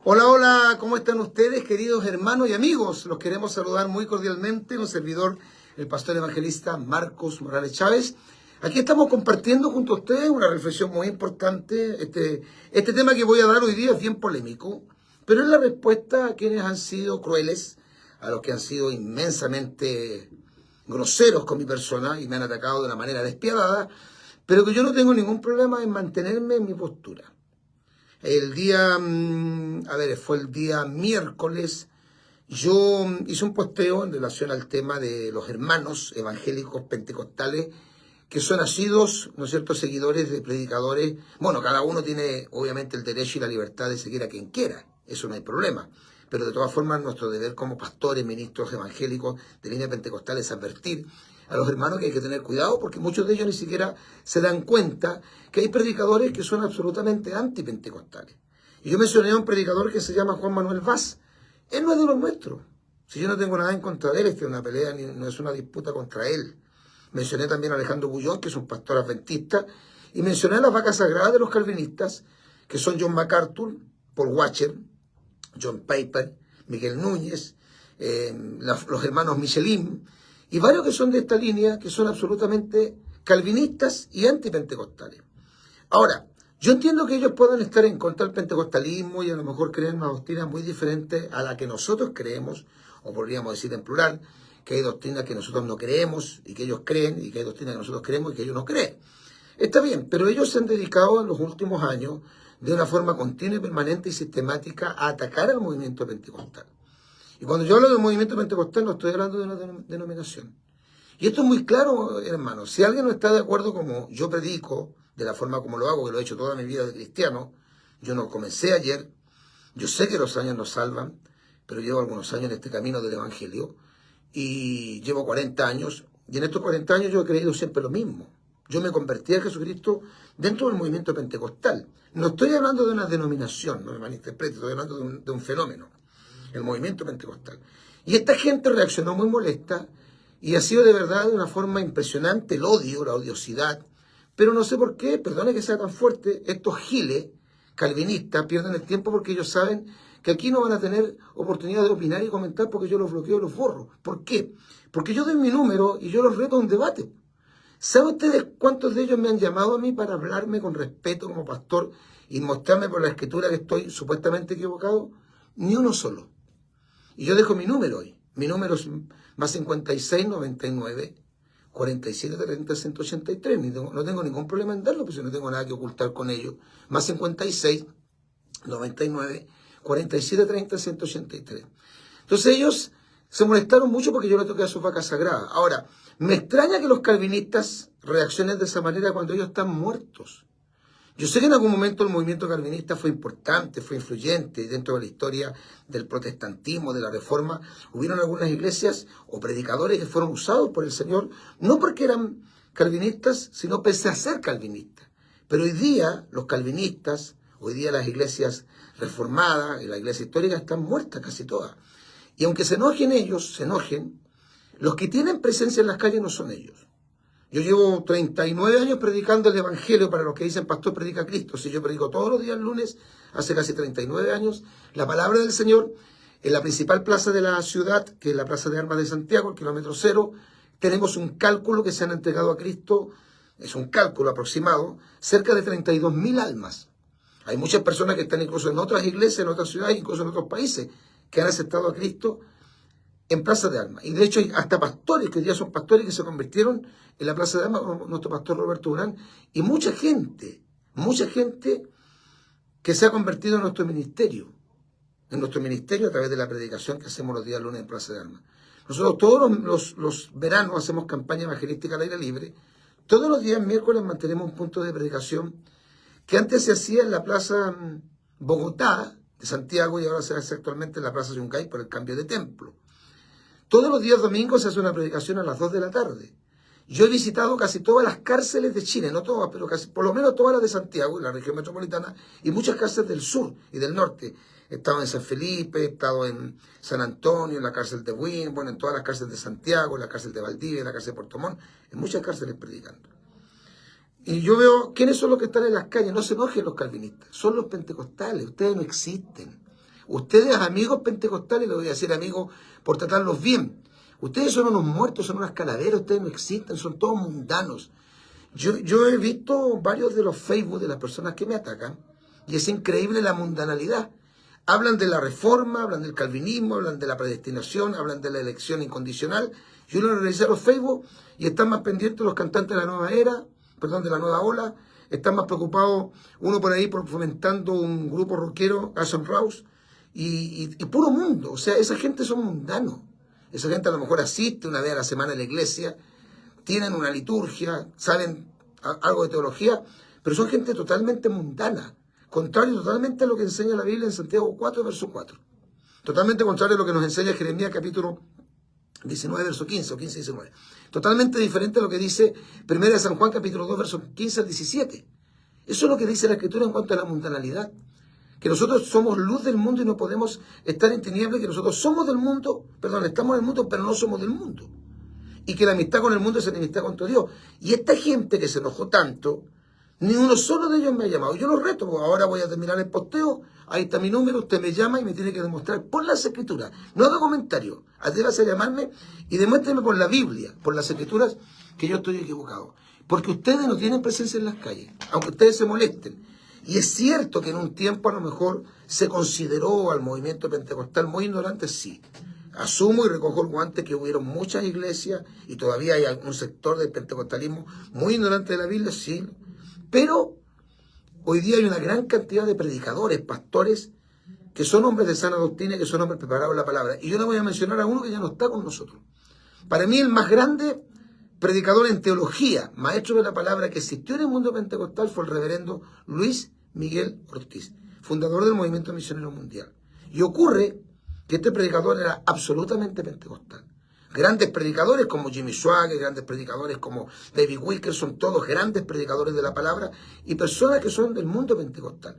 Hola, hola, ¿cómo están ustedes, queridos hermanos y amigos? Los queremos saludar muy cordialmente, un servidor, el pastor evangelista Marcos Morales Chávez. Aquí estamos compartiendo junto a ustedes una reflexión muy importante. Este tema que voy a dar hoy día es bien polémico, pero es la respuesta a quienes han sido crueles, a los que han sido inmensamente groseros con mi persona y me han atacado de una manera despiadada, pero que yo no tengo ningún problema en mantenerme en mi postura. Fue el día miércoles, yo hice un posteo en relación al tema de los hermanos evangélicos pentecostales que son asiduos, ¿no es cierto?, seguidores de predicadores. Bueno, cada uno tiene obviamente el derecho y la libertad de seguir a quien quiera, eso no hay problema. Pero de todas formas nuestro deber como pastores, ministros evangélicos de línea pentecostal es advertir a los hermanos que hay que tener cuidado porque muchos de ellos ni siquiera se dan cuenta que hay predicadores que son absolutamente antipentecostales. Y yo mencioné a un predicador que se llama Juan Manuel Vaz. Él no es de los nuestros. Si yo no tengo nada en contra de él, esta es una pelea, no es una disputa contra él. Mencioné también a Alejandro Bullón, que es un pastor adventista, y mencioné a las vacas sagradas de los calvinistas, que son John MacArthur, Paul Washer, John Piper, Miguel Núñez, los hermanos Michelin, y varios que son de esta línea, que son absolutamente calvinistas y antipentecostales. Ahora, yo entiendo que ellos puedan estar en contra del pentecostalismo y a lo mejor creen una doctrina muy diferente a la que nosotros creemos, o podríamos decir en plural, que hay doctrinas que nosotros no creemos y que ellos creen, y que hay doctrinas que nosotros creemos y que ellos no creen. Está bien, pero ellos se han dedicado en los últimos años de una forma continua, permanente y sistemática a atacar al movimiento pentecostal. Y cuando yo hablo del movimiento pentecostal no estoy hablando de una denominación. Y esto es muy claro, hermano. Si alguien no está de acuerdo como yo predico, de la forma como lo hago, que lo he hecho toda mi vida de cristiano, yo no comencé ayer, yo sé que los años nos salvan, pero llevo algunos años en este camino del Evangelio, y llevo 40 años, y en estos 40 años yo he creído siempre lo mismo. Yo me convertí a Jesucristo dentro del movimiento pentecostal. No estoy hablando de una denominación, no me malinterprete, estoy hablando de un fenómeno, el movimiento pentecostal. Y esta gente reaccionó muy molesta, y ha sido de verdad de una forma impresionante el odio, la odiosidad, pero no sé por qué, perdone que sea tan fuerte, estos giles calvinistas pierden el tiempo porque ellos saben que aquí no van a tener oportunidad de opinar y comentar porque yo los bloqueo y los borro. ¿Por qué? Porque yo doy mi número y yo los reto a un debate. ¿Saben ustedes cuántos de ellos me han llamado a mí para hablarme con respeto como pastor y mostrarme por la escritura que estoy supuestamente equivocado? Ni uno solo. Y yo dejo mi número hoy. Mi número es más 56 99 47 30 183. No tengo ningún problema en darlo, pues yo no tengo nada que ocultar con ellos. Más 56 99 47 30 183. Entonces ellos se molestaron mucho porque yo le toqué a sus vacas sagradas. Ahora, me extraña que los calvinistas reaccionen de esa manera cuando ellos están muertos. Yo sé que en algún momento el movimiento calvinista fue importante, fue influyente dentro de la historia del protestantismo, de la reforma. Hubieron algunas iglesias o predicadores que fueron usados por el Señor, no porque eran calvinistas, sino pese a ser calvinistas. Pero hoy día los calvinistas, hoy día las iglesias reformadas y la iglesia histórica están muertas casi todas. Y aunque se enojen ellos, los que tienen presencia en las calles no son ellos. Yo llevo 39 años predicando el Evangelio para los que dicen, pastor, predica a Cristo. Si yo predico todos los días lunes, hace casi 39 años, la palabra del Señor, en la principal plaza de la ciudad, que es la Plaza de Armas de Santiago, el kilómetro 0, tenemos un cálculo que se han entregado a Cristo, es un cálculo aproximado, cerca de 32.000 almas. Hay muchas personas que están incluso en otras iglesias, en otras ciudades, incluso en otros países, que han aceptado a Cristo en Plaza de Armas. Y de hecho hay hasta pastores, que hoy día son pastores que se convirtieron en la Plaza de Armas, como nuestro pastor Roberto Durán, y mucha gente que se ha convertido en nuestro ministerio a través de la predicación que hacemos los días lunes en Plaza de Armas. Nosotros todos los veranos hacemos campaña evangelística al aire libre. Todos los días miércoles mantenemos un punto de predicación que antes se hacía en la Plaza Bogotá de Santiago y ahora se hace actualmente en la Plaza Yungay por el cambio de templo. Todos los días domingos se hace una predicación a las 2 de la tarde. Yo he visitado casi todas las cárceles de Chile, no todas, pero casi, por lo menos todas las de Santiago, en la región metropolitana, y muchas cárceles del sur y del norte. He estado en San Felipe, he estado en San Antonio, en la cárcel de Buin, en todas las cárceles de Santiago, en la cárcel de Valdivia, en la cárcel de Puerto Montt, en muchas cárceles predicando. Y yo veo quiénes son los que están en las calles. No se enojen los calvinistas, son los pentecostales, ustedes no existen. Ustedes, amigos pentecostales, les voy a decir amigos por tratarlos bien. Ustedes son unos muertos, son unas calaveras, ustedes no existen, son todos mundanos. Yo he visto varios de los Facebook de las personas que me atacan y es increíble la mundanalidad. Hablan de la reforma, hablan del calvinismo, hablan de la predestinación, hablan de la elección incondicional. Y uno revisa los Facebook y están más pendientes los cantantes de la nueva era, de la nueva ola. Están más preocupados, uno por ahí, por fomentando un grupo rockero, Guns Rose, y puro mundo. O sea, esa gente son mundanos. Esa gente a lo mejor asiste una vez a la semana a la iglesia, tienen una liturgia, saben algo de teología, pero son gente totalmente mundana. Contrario totalmente a lo que enseña la Biblia en Santiago 4, verso 4. Totalmente contrario a lo que nos enseña Jeremías capítulo 19, verso 15 o 15, 19. Totalmente diferente a lo que dice 1 San Juan capítulo 2, verso 15 al 17. Eso es lo que dice la Escritura en cuanto a la mundanalidad. Que nosotros somos luz del mundo y no podemos estar en tinieblas, que nosotros somos del mundo, estamos en el mundo, pero no somos del mundo. Y que la amistad con el mundo es enemistad contra Dios. Y esta gente que se enojó tanto, ni uno solo de ellos me ha llamado. Yo los reto, porque ahora voy a terminar el posteo, ahí está mi número, usted me llama y me tiene que demostrar por las Escrituras. No hago comentario, atrévase a llamarme y demuéstreme por la Biblia, por las Escrituras, que yo estoy equivocado. Porque ustedes no tienen presencia en las calles, aunque ustedes se molesten. Y es cierto que en un tiempo a lo mejor se consideró al movimiento pentecostal muy ignorante, sí. Asumo y recojo el guante que hubieron muchas iglesias y todavía hay un sector del pentecostalismo muy ignorante de la Biblia, sí. Pero hoy día hay una gran cantidad de predicadores, pastores, que son hombres de sana doctrina, que son hombres preparados en la palabra. Y yo le voy a mencionar a uno que ya no está con nosotros. Para mí el más grande predicador en teología, maestro de la palabra que existió en el mundo pentecostal fue el reverendo Luis Miguel Ortiz, fundador del Movimiento Misionero Mundial. Y ocurre que este predicador era absolutamente pentecostal. Grandes predicadores como Jimmy Swaggart, grandes predicadores como David Wilkerson, todos grandes predicadores de la palabra y personas que son del mundo pentecostal.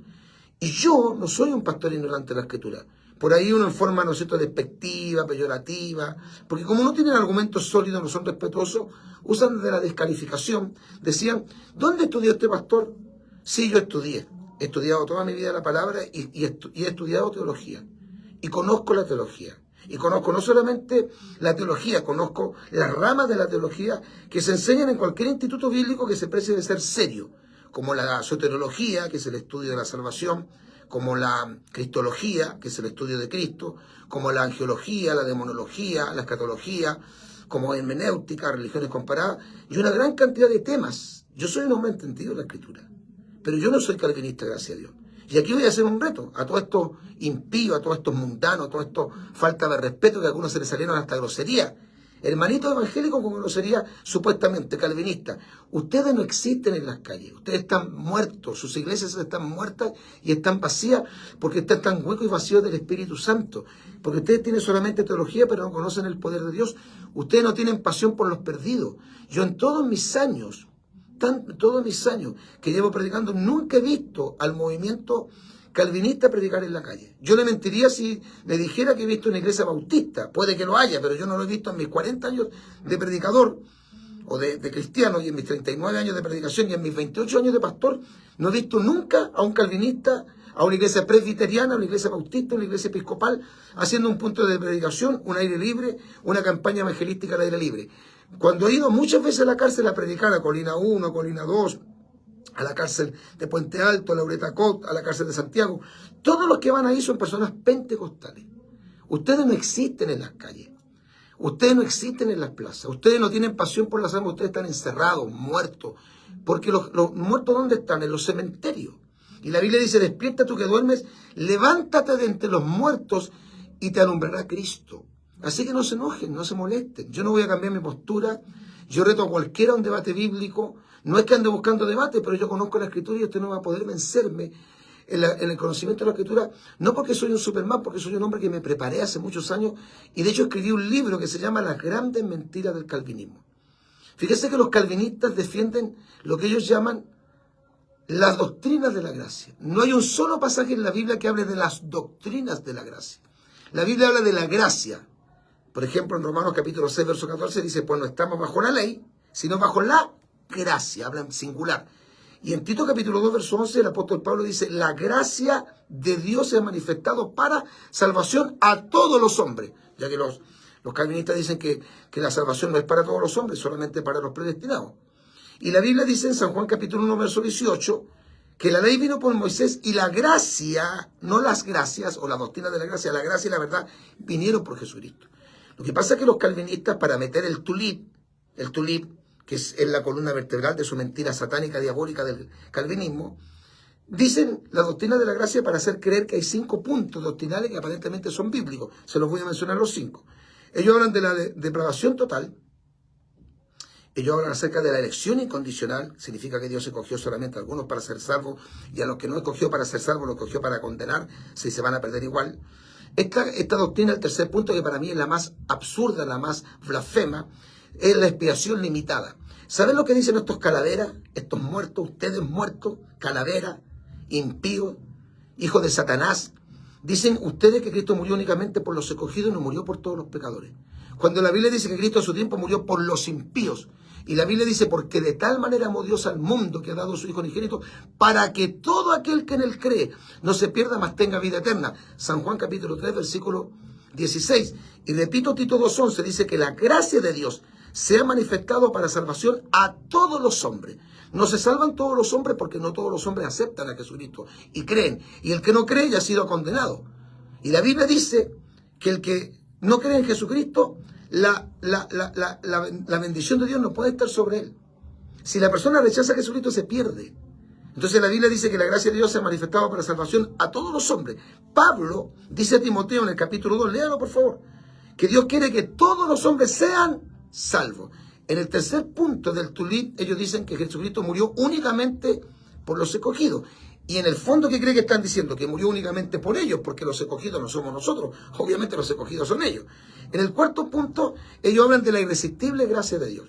Y yo no soy un pastor ignorante de la Escritura. Por ahí uno en forma, ¿no es cierto?, despectiva, peyorativa, porque como no tienen argumentos sólidos, no son respetuosos, usan de la descalificación. Decían, ¿dónde estudió este pastor? Sí, yo estudié. He estudiado toda mi vida la palabra y he estudiado teología. Y conozco la teología. Y conozco no solamente la teología, conozco las ramas de la teología que se enseñan en cualquier instituto bíblico que se precie de ser serio, como la soteriología, que es el estudio de la salvación, como la cristología, que es el estudio de Cristo, como la angiología, la demonología, la escatología, como hermenéutica, religiones comparadas, y una gran cantidad de temas. Yo soy un hombre entendido en la Escritura, pero yo no soy calvinista, gracias a Dios. Y aquí voy a hacer un reto a todos estos impíos, a todos estos mundanos, a todos estos falta de respeto, que a algunos se les salieron hasta grosería. Hermanitos evangélicos con grosería supuestamente calvinista. Ustedes no existen en las calles, ustedes están muertos, sus iglesias están muertas y están vacías porque están tan huecos y vacíos del Espíritu Santo. Porque ustedes tienen solamente teología pero no conocen el poder de Dios. Ustedes no tienen pasión por los perdidos. Yo en todos mis años que llevo predicando, nunca he visto al movimiento calvinista predicar en la calle. Yo le mentiría si le dijera que he visto una iglesia bautista. Puede que lo haya, pero yo no lo he visto en mis 40 años de predicador o de cristiano y en mis 39 años de predicación y en mis 28 años de pastor. No he visto nunca a un calvinista, a una iglesia presbiteriana, a una iglesia bautista, a una iglesia episcopal, haciendo un punto de predicación, un aire libre, una campaña evangelística al aire libre. Cuando he ido muchas veces a la cárcel a predicar, a Colina 1, a Colina 2, a la cárcel de Puente Alto, a Laureta Cot, a la cárcel de Santiago, todos los que van ahí son personas pentecostales. Ustedes no existen en las calles, ustedes no existen en las plazas, ustedes no tienen pasión por las almas, ustedes están encerrados, muertos, porque los muertos ¿dónde están? En los cementerios. Y la Biblia dice, despierta tú que duermes, levántate de entre los muertos y te alumbrará Cristo. Así que no se enojen, no se molesten. Yo no voy a cambiar mi postura. Yo reto a cualquiera a un debate bíblico. No es que ande buscando debate, pero yo conozco la Escritura y usted no va a poder vencerme en el conocimiento de la Escritura. No porque soy un Superman, porque soy un hombre que me preparé hace muchos años. Y de hecho escribí un libro que se llama Las grandes mentiras del calvinismo. Fíjese que los calvinistas defienden lo que ellos llaman las doctrinas de la gracia. No hay un solo pasaje en la Biblia que hable de las doctrinas de la gracia. La Biblia habla de la gracia. Por ejemplo, en Romanos capítulo 6, verso 14 dice, pues no estamos bajo la ley, sino bajo la gracia, habla en singular. Y en Tito capítulo 2, verso 11, el apóstol Pablo dice, la gracia de Dios se ha manifestado para salvación a todos los hombres. Ya que los calvinistas dicen que la salvación no es para todos los hombres, solamente para los predestinados. Y la Biblia dice en San Juan capítulo 1, verso 18, que la ley vino por Moisés y la gracia, no las gracias o la doctrina de la gracia y la verdad vinieron por Jesucristo. Lo que pasa es que los calvinistas, para meter el tulip, que es la columna vertebral de su mentira satánica, diabólica del calvinismo, dicen la doctrina de la gracia para hacer creer que hay 5 puntos doctrinales que aparentemente son bíblicos. Se los voy a mencionar los 5. Ellos hablan de la depravación total. Ellos hablan acerca de la elección incondicional. Significa que Dios escogió solamente a algunos para ser salvos y a los que no escogió para ser salvos, los escogió para condenar, si se van a perder igual. Esta doctrina, el tercer punto, que para mí es la más absurda, la más blasfema, es la expiación limitada. ¿Saben lo que dicen estos calaveras, estos muertos, ustedes muertos, calaveras, impíos, hijos de Satanás? Dicen ustedes que Cristo murió únicamente por los escogidos y no murió por todos los pecadores. Cuando la Biblia dice que Cristo a su tiempo murió por los impíos. Y la Biblia dice, porque de tal manera amó Dios al mundo que ha dado a su Hijo unigénito, para que todo aquel que en él cree no se pierda, mas tenga vida eterna. San Juan capítulo 3, versículo 16. Y repito, Tito 2:11 dice que la gracia de Dios se ha manifestado para salvación a todos los hombres. No se salvan todos los hombres porque no todos los hombres aceptan a Jesucristo y creen. Y el que no cree ya ha sido condenado. Y la Biblia dice que el que no cree en Jesucristo, la bendición de Dios no puede estar sobre él. Si la persona rechaza a Jesucristo, se pierde. Entonces la Biblia dice que la gracia de Dios se ha manifestado para salvación a todos los hombres. Pablo dice a Timoteo en el capítulo 2, léalo por favor, que Dios quiere que todos los hombres sean salvos. En el tercer punto del tulip, ellos dicen que Jesucristo murió únicamente por los escogidos. Y en el fondo, ¿qué cree que están diciendo? Que murió únicamente por ellos, porque los escogidos no somos nosotros. Obviamente los escogidos son ellos. En el cuarto punto, ellos hablan de la irresistible gracia de Dios.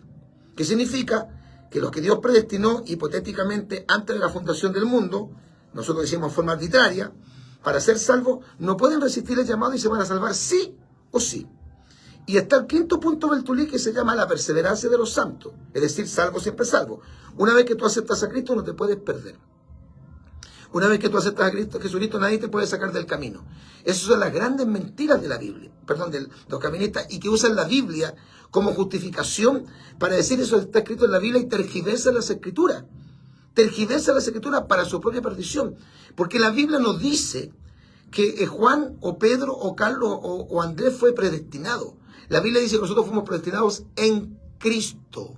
Que significa que los que Dios predestinó hipotéticamente antes de la fundación del mundo, nosotros decimos en forma arbitraria, para ser salvos, no pueden resistir el llamado y se van a salvar sí o sí. Y está el quinto punto del tulip, que se llama la perseverancia de los santos. Es decir, salvo siempre salvo. Una vez que tú aceptas a Cristo, no te puedes perder. Una vez que tú aceptas a Cristo, Jesucristo, nadie te puede sacar del camino. Esas son las grandes mentiras de la Biblia, de los calvinistas, y que usan la Biblia como justificación para decir eso está escrito en la Biblia y tergiversan las Escrituras. Tergiversan las Escrituras para su propia perdición. Porque la Biblia nos dice que Juan o Pedro o Carlos o Andrés fue predestinado. La Biblia dice que nosotros fuimos predestinados en Cristo.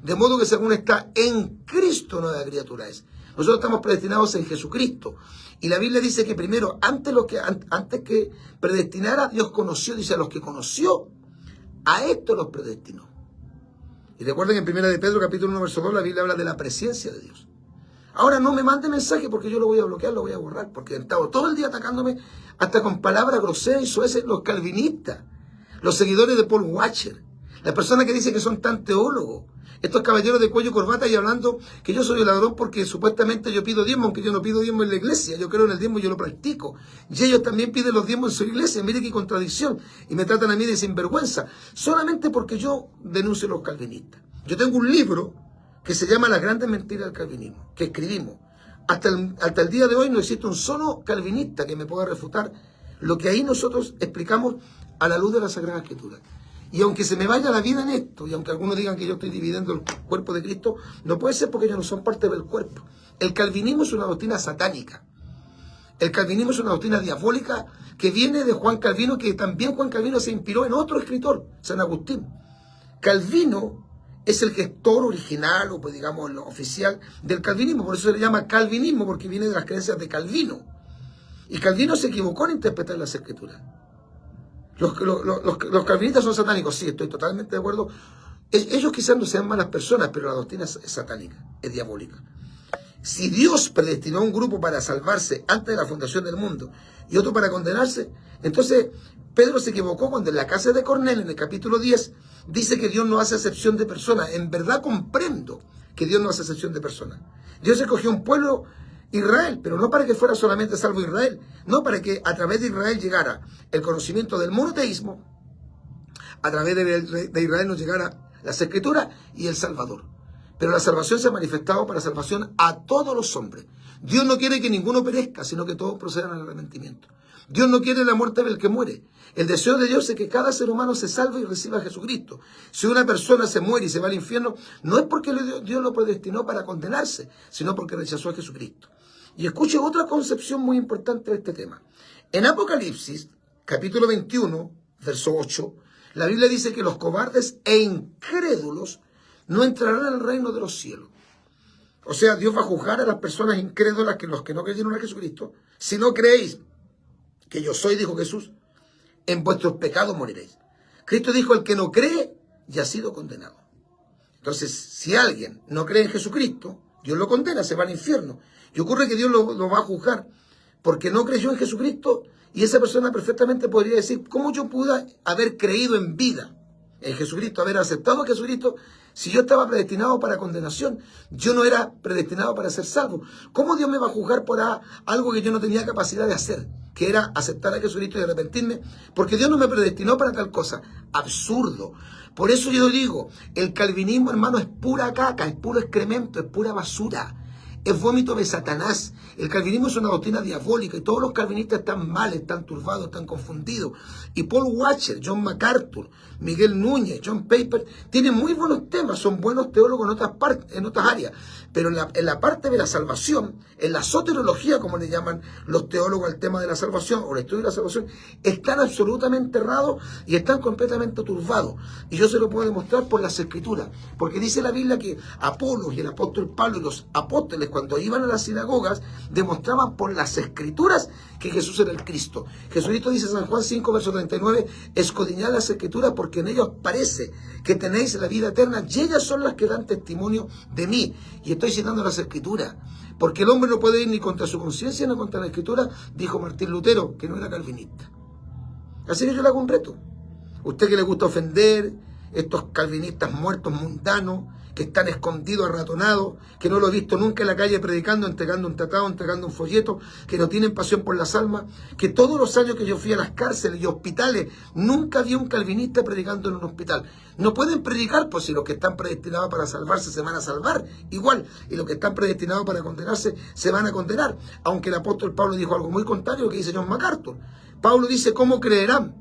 De modo que según está en Cristo, nueva criatura es. Nosotros estamos predestinados en Jesucristo. Y la Biblia dice que primero, antes que predestinara, Dios conoció, dice, a los que conoció, a estos los predestinó. Y recuerden que en 1 de Pedro, capítulo 1, verso 2, la Biblia habla de la presencia de Dios. Ahora no me mande mensaje porque yo lo voy a bloquear, lo voy a borrar, porque han estado todo el día atacándome, hasta con palabras groseras y soeces, los calvinistas, los seguidores de Paul Washer, las personas que dicen que son tan teólogos, estos caballeros de cuello y corbata y hablando que yo soy un ladrón porque supuestamente yo pido diezmo, aunque yo no pido diezmo en la iglesia, yo creo en el diezmo y yo lo practico. Y ellos también piden los diezmos en su iglesia, mire qué contradicción, y me tratan a mí de sinvergüenza, solamente porque yo denuncio a los calvinistas. Yo tengo un libro que se llama Las grandes mentiras del calvinismo, que escribimos. Hasta el día de hoy no existe un solo calvinista que me pueda refutar lo que ahí nosotros explicamos a la luz de la Sagrada Escritura. Y aunque se me vaya la vida en esto, y aunque algunos digan que yo estoy dividiendo el cuerpo de Cristo, no puede ser porque ellos no son parte del cuerpo. El calvinismo es una doctrina satánica. El calvinismo es una doctrina diabólica que viene de Juan Calvino, que también Juan Calvino se inspiró en otro escritor, San Agustín. Calvino es el gestor original, o pues digamos lo oficial, del calvinismo. Por eso se le llama calvinismo, porque viene de las creencias de Calvino. Y Calvino se equivocó en interpretar las escrituras. Los calvinistas son satánicos, sí, estoy totalmente de acuerdo. Ellos quizás no sean malas personas, pero la doctrina es satánica, es diabólica. Si Dios predestinó a un grupo para salvarse antes de la fundación del mundo y otro para condenarse, entonces Pedro se equivocó cuando en la casa de Cornelio, en el capítulo 10, dice que Dios no hace acepción de personas. En verdad comprendo que Dios no hace acepción de personas. Dios escogió un pueblo, Israel, pero no para que fuera solamente salvo Israel, no para que a través de Israel llegara el conocimiento del monoteísmo, a través de Israel nos llegara las Escrituras y el Salvador. Pero la salvación se ha manifestado para salvación a todos los hombres. Dios no quiere que ninguno perezca, sino que todos procedan al arrepentimiento. Dios no quiere la muerte del que muere. El deseo de Dios es que cada ser humano se salve y reciba a Jesucristo. Si una persona se muere y se va al infierno, no es porque Dios lo predestinó para condenarse, sino porque rechazó a Jesucristo. Y escuche otra concepción muy importante de este tema. En Apocalipsis, capítulo 21, verso 8, la Biblia dice que los cobardes e incrédulos no entrarán al reino de los cielos. O sea, Dios va a juzgar a las personas incrédulas, que los que no creyeron a Jesucristo. Si no creéis que yo soy, dijo Jesús, en vuestros pecados moriréis. Cristo dijo, el que no cree ya ha sido condenado. Entonces, si alguien no cree en Jesucristo, Dios lo condena, se va al infierno. Y ocurre que Dios lo va a juzgar porque no creyó en Jesucristo, y esa persona perfectamente podría decir, ¿cómo yo pude haber creído en vida en Jesucristo, haber aceptado a Jesucristo, si yo estaba predestinado para condenación? Yo no era predestinado para ser salvo. ¿Cómo Dios me va a juzgar por algo que yo no tenía capacidad de hacer, que era aceptar a Jesucristo y arrepentirme? Porque Dios no me predestinó para tal cosa. Absurdo. Por eso yo digo, el calvinismo, hermano, es pura caca, es puro excremento, es pura basura. Es vómito de Satanás. El calvinismo es una doctrina diabólica y todos los calvinistas están mal, están turbados, están confundidos. Y Paul Washer, John MacArthur, Miguel Núñez, John Piper tienen muy buenos temas, son buenos teólogos en otras áreas. Pero en la parte de la salvación, en la soteriología, como le llaman los teólogos al tema de la salvación o el estudio de la salvación, están absolutamente errados y están completamente turbados. Y yo se lo puedo demostrar por las Escrituras. Porque dice la Biblia que Apolos y el apóstol Pablo y los apóstoles, cuando iban a las sinagogas, demostraban por las Escrituras que Jesús era el Cristo. Jesucristo dice en San Juan 5, verso 39, escudriñad las Escrituras porque en ellas parece que tenéis la vida eterna y ellas son las que dan testimonio de mí. Y estoy citando las Escrituras, porque el hombre no puede ir ni contra su conciencia ni contra la Escritura, dijo Martín Lutero, que no era calvinista. Así que yo le hago un reto. Usted que le gusta ofender, estos calvinistas muertos mundanos, que están escondidos, arratonados, que no lo he visto nunca en la calle predicando, entregando un tratado, entregando un folleto, que no tienen pasión por las almas, que todos los años que yo fui a las cárceles y hospitales, nunca vi un calvinista predicando en un hospital. No pueden predicar, pues si los que están predestinados para salvarse se van a salvar igual, y los que están predestinados para condenarse se van a condenar. Aunque el apóstol Pablo dijo algo muy contrario que dice John MacArthur. Pablo dice, ¿cómo creerán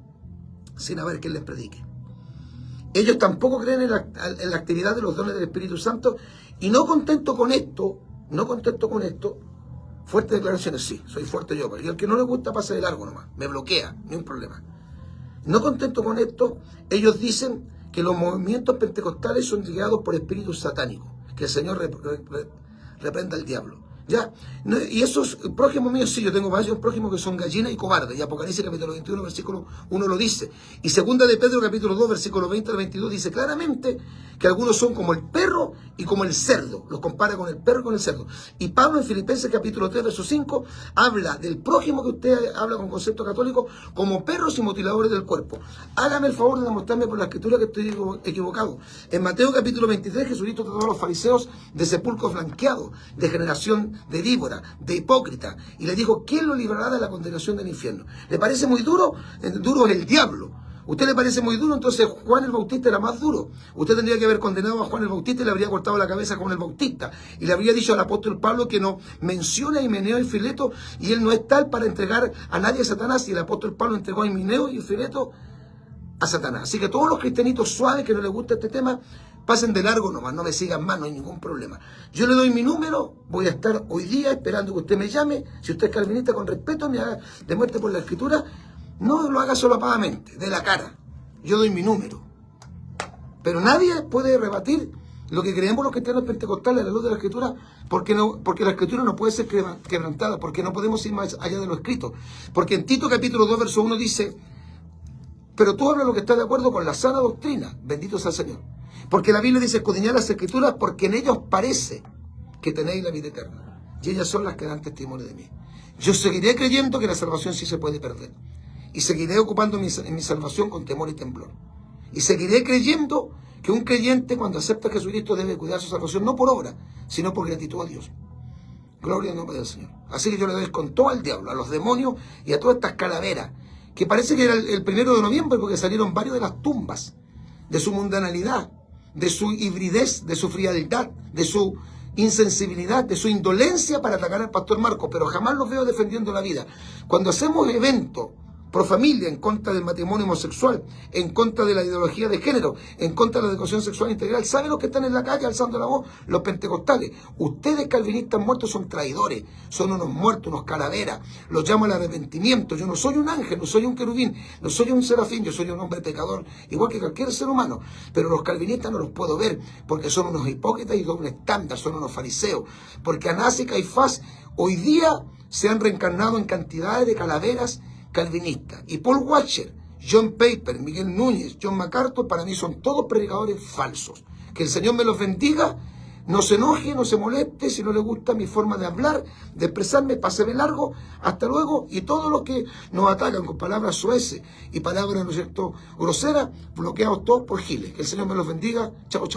sin haber quien les predique? Ellos tampoco creen en la actividad de los dones del Espíritu Santo. Y no contento con esto, fuertes declaraciones, sí, soy fuerte yo, pero el que no le gusta pasa de largo nomás, me bloquea, ni un problema. No contento con esto, ellos dicen que los movimientos pentecostales son guiados por espíritus satánicos, que el Señor reprenda al diablo. ¿Ya? Y esos prójimos míos, sí, yo tengo varios prójimos que son gallinas y cobardes. Y Apocalipsis capítulo 21, versículo 1 lo dice. Y segunda de Pedro capítulo 2, versículo 20 al 22 dice claramente que algunos son como el perro y como el cerdo. Los compara con el perro y con el cerdo. Y Pablo en Filipenses capítulo 3, verso 5 habla del prójimo, que usted habla con concepto católico, como perros y mutiladores del cuerpo. Hágame el favor de demostrarme por la escritura que estoy equivocado. En Mateo capítulo 23 Jesucristo trató a los fariseos de sepulcros blanqueados, de generación de víbora, de hipócrita, y le dijo, ¿quién lo librará de la condenación del infierno? ¿Le parece muy duro? Duro es el diablo. ¿Usted le parece muy duro? Entonces Juan el Bautista era más duro. Usted tendría que haber condenado a Juan el Bautista y le habría cortado la cabeza a Juan el Bautista. Y le habría dicho al apóstol Pablo que no menciona a Himeneo y Fileto, y él no es tal para entregar a nadie a Satanás, y el apóstol Pablo entregó a Himeneo y Fileto a Satanás. Así que todos los cristianitos suaves que no les gusta este tema, pasen de largo nomás, no me sigan más, no hay ningún problema. Yo le doy mi número, voy a estar hoy día esperando que usted me llame. Si usted es calvinista, con respeto, me haga de muerte por la escritura, no lo haga solapadamente, de la cara. Yo doy mi número. Pero nadie puede rebatir lo que creemos los cristianos pentecostales a la luz de la escritura, porque la escritura no puede ser quebrantada, porque no podemos ir más allá de lo escrito. Porque en Tito capítulo 2, verso 1 dice, pero tú hablas lo que está de acuerdo con la sana doctrina, bendito sea el Señor. Porque la Biblia dice, escudriñad las Escrituras, porque en ellos parece que tenéis la vida eterna. Y ellas son las que dan testimonio de mí. Yo seguiré creyendo que la salvación sí se puede perder. Y seguiré ocupando en mi salvación con temor y temblor. Y seguiré creyendo que un creyente, cuando acepta a Jesucristo, debe cuidar su salvación, no por obra, sino por gratitud a Dios. Gloria al nombre del Señor. Así que yo le doy con todo al diablo, a los demonios y a todas estas calaveras, que parece que era el 1 de noviembre, porque salieron varios de las tumbas de su mundanalidad. de su hibridez, de su frialdad, de su insensibilidad, de su indolencia para atacar al pastor Marcos, pero jamás los veo defendiendo la vida. Cuando hacemos eventos pro familia, en contra del matrimonio homosexual, en contra de la ideología de género, en contra de la educación sexual integral, ¿saben los que están en la calle alzando la voz? Los pentecostales. Ustedes, calvinistas muertos, son traidores, son unos muertos, unos calaveras, los llamo al arrepentimiento. Yo no soy un ángel, no soy un querubín, no soy un serafín, yo soy un hombre pecador, igual que cualquier ser humano, pero los calvinistas no los puedo ver, porque son unos hipócritas y doble estándar, son unos fariseos, porque Anás y Caifás hoy día se han reencarnado en cantidades de calaveras calvinista. Y Paul Washer, John Piper, Miguel Núñez, John MacArthur, para mí son todos predicadores falsos. Que el Señor me los bendiga, no se enoje, no se moleste, si no le gusta mi forma de hablar, de expresarme, páseme largo, hasta luego, y todos los que nos atacan con palabras soeces y palabras, ¿no es cierto?, groseras, bloqueados todos por giles. Que el Señor me los bendiga, chao, chao.